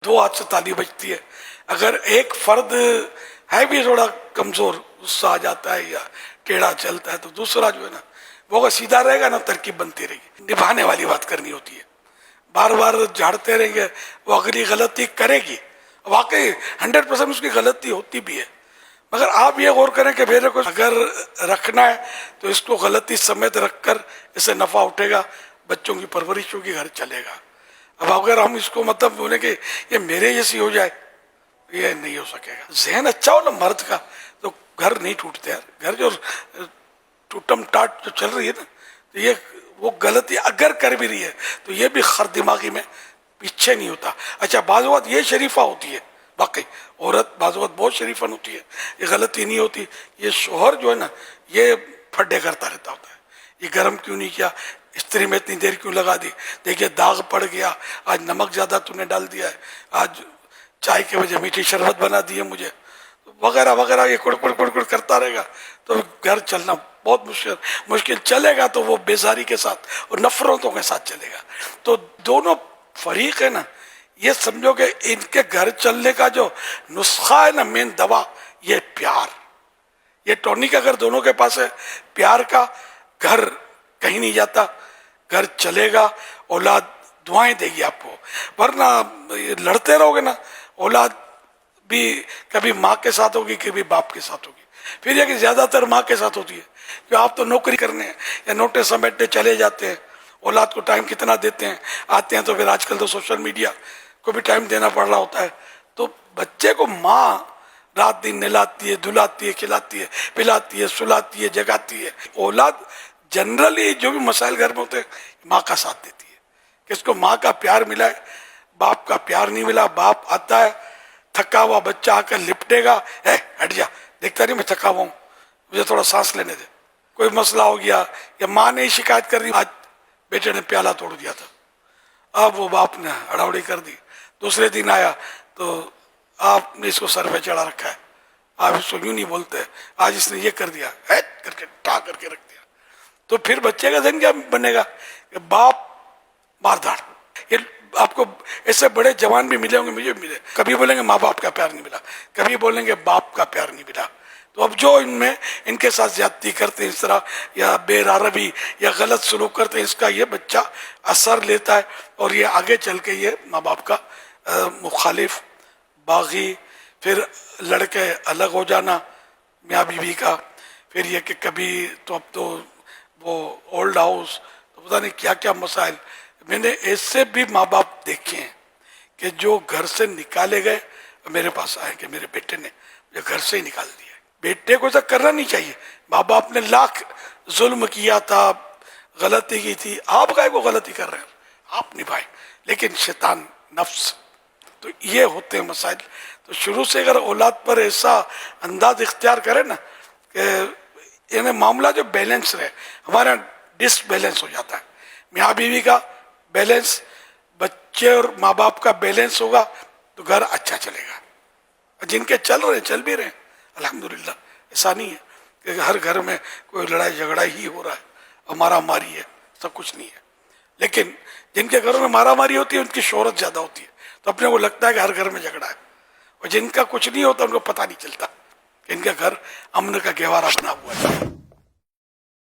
دو ہاتھ سے تالی بجتی ہے. اگر ایک فرد ہے بھی تھوڑا کمزور، غصہ آ جاتا ہے یا ٹیڑھا چلتا ہے، تو دوسرا جو ہے نا وہ اگر سیدھا رہے گا نا، ترکیب بنتی رہے گی. نبھانے والی بات کرنی ہوتی ہے. بار بار جھاڑتے رہیں گے، وہ اگلی غلطی کرے گی. واقعی 100% اس کی غلطی ہوتی بھی ہے، مگر آپ یہ غور کریں کہ میرے کو اگر رکھنا ہے تو اس کو غلطی سمیت رکھ کر اسے نفع اٹھے گا، بچوں کی پرورش ہوگی، گھر چلے گا. اب اگر ہم اس کو مطلب بولیں کہ یہ میرے جیسی ہو جائے، یہ نہیں ہو سکے گا. ذہن اچھا ہو نا مرد کا تو گھر نہیں ٹوٹتے یار. گھر جو ٹوٹم ٹاٹ جو چل رہی ہے نا، تو یہ وہ غلطی اگر کر بھی رہی ہے تو یہ بھی خر دماغی میں پیچھے نہیں ہوتا. اچھا بعض اوقات یہ شریفہ ہوتی ہے، واقعی عورت بعض اوقات بہت شریفن ہوتی ہے، یہ غلطی نہیں ہوتی. یہ شوہر جو ہے نا یہ پھڈے کرتا رہتا ہوتا ہے، یہ گرم کیوں نہیں کیا، استری میں اتنی دیر کیوں لگا دی، دیکھیے داغ پڑ گیا، آج نمک زیادہ تو نے ڈال دیا ہے، آج چائے کے وجہ میٹھی شربت بنا دی ہے مجھے، وغیرہ وغیرہ. یہ کڑ کڑ کڑ کڑ کرتا رہے گا تو گھر چلنا بہت مشکل چلے گا. تو وہ بیزاری کے ساتھ اور نفرتوں کے ساتھ چلے گا. تو دونوں فریق ہے نا، یہ سمجھو کہ ان کے گھر چلنے کا جو نسخہ ہے نا، مین دوا، یہ پیار. یہ ٹونک اگر دونوں کے پاس ہے پیار کا، گھر کہیں نہیں جاتا، گھر چلے گا. اولاد دعائیں دے گی آپ کو. ورنہ لڑتے رہو گے نا، اولاد بھی کبھی ماں کے ساتھ ہوگی، کبھی باپ کے ساتھ ہوگی. پھر یہ کہ زیادہ تر ماں کے ساتھ ہوتی ہے کہ آپ تو نوکری کرنے ہیں یا نوٹیں سمیٹنے چلے جاتے ہیں. اولاد کو ٹائم کتنا دیتے ہیں، آتے ہیں تو پھر آج کل تو سوشل میڈیا کو بھی ٹائم دینا پڑ رہا ہوتا ہے. تو بچے کو ماں رات دن نہلاتی ہے، دھلاتی ہے، کھلاتی ہے، پلاتی ہے، سلاتی ہے، جگاتی ہے. اولاد جنرلی جو بھی مسائل گھر میں ہوتے ہیں ماں کا ساتھ دیتی ہے کہ اس کو ماں کا پیار ملا ہے، باپ کا پیار نہیں ملا. باپ آتا ہے تھکا ہوا، بچہ آ کر لپٹے گا، اے ہٹ جا، دیکھتا نہیں میں تھکا ہوا ہوں، مجھے تھوڑا سانس لینے دے. کوئی مسئلہ ہو گیا یا ماں نے شکایت کر دی، آج بیٹے نے پیالہ توڑ دیا تھا، اب وہ باپ نے ہڑاوڑی کر دی. دوسرے دن آیا تو آپ نے اس کو سر پہ چڑھا رکھا ہے، آپ اس کو یوں نہیں بولتے، آج اس نے یہ کر دیا، کر کے ٹا کر کے رکھ دیا. تو پھر بچے کا ذہن کیا بنے گا کہ باپ مار دھاڑ. یہ آپ کو ایسے بڑے جوان بھی ملے ہوں گے، مجھے بھی ملے، کبھی بولیں گے ماں باپ کا پیار نہیں ملا، کبھی بولیں گے باپ کا پیار نہیں ملا. تو اب جو ان کے ساتھ زیادتی کرتے ہیں اس طرح، یا بے روی یا غلط سلوک کرتے ہیں، اس کا یہ بچہ اثر لیتا ہے اور یہ آگے چل کے یہ ماں باپ کا مخالف، باغی. پھر لڑکے الگ ہو جانا میاں بیوی کا. پھر یہ کہ کبھی تو اب تو وہ اولڈ ہاؤس، تو پتہ نہیں کیا کیا مسائل. میں نے ایسے بھی ماں باپ دیکھے ہیں کہ جو گھر سے نکالے گئے، میرے پاس آئے کہ میرے بیٹے نے مجھے گھر سے ہی نکال دیا. بیٹے کو ایسا کرنا نہیں چاہیے. ماں باپ نے لاکھ ظلم کیا تھا، غلطی کی تھی، آپ کا وہ غلطی کر رہے ہیں، آپ نبھائیں، لیکن شیطان نفس. تو یہ ہوتے ہیں مسائل. تو شروع سے اگر اولاد پر ایسا انداز اختیار کرے نا کہ انہیں معاملہ جو بیلنس رہے، ہمارا ڈس بیلنس ہو جاتا ہے. میاں بیوی کا بیلنس، بچے اور ماں باپ کا بیلنس ہوگا تو گھر اچھا چلے گا. جن کے چل رہے ہیں چل بھی رہے ہیں الحمدللہ. ایسا نہیں ہے کہ ہر گھر میں کوئی لڑائی جھگڑا ہی ہو رہا ہے اور مارا ماری ہے، سب کچھ نہیں ہے. لیکن جن کے گھروں میں مارا ماری ہوتی ہے ان کی شہرت زیادہ ہوتی ہے، تو اپنے کو لگتا ہے کہ ہر گھر میں جھگڑا ہے. اور جن کا کچھ نہیں ہوتا ان کو پتہ نہیں چلتا کہ ان کا گھر امن کا گہوارہ بنا ہوا ہے.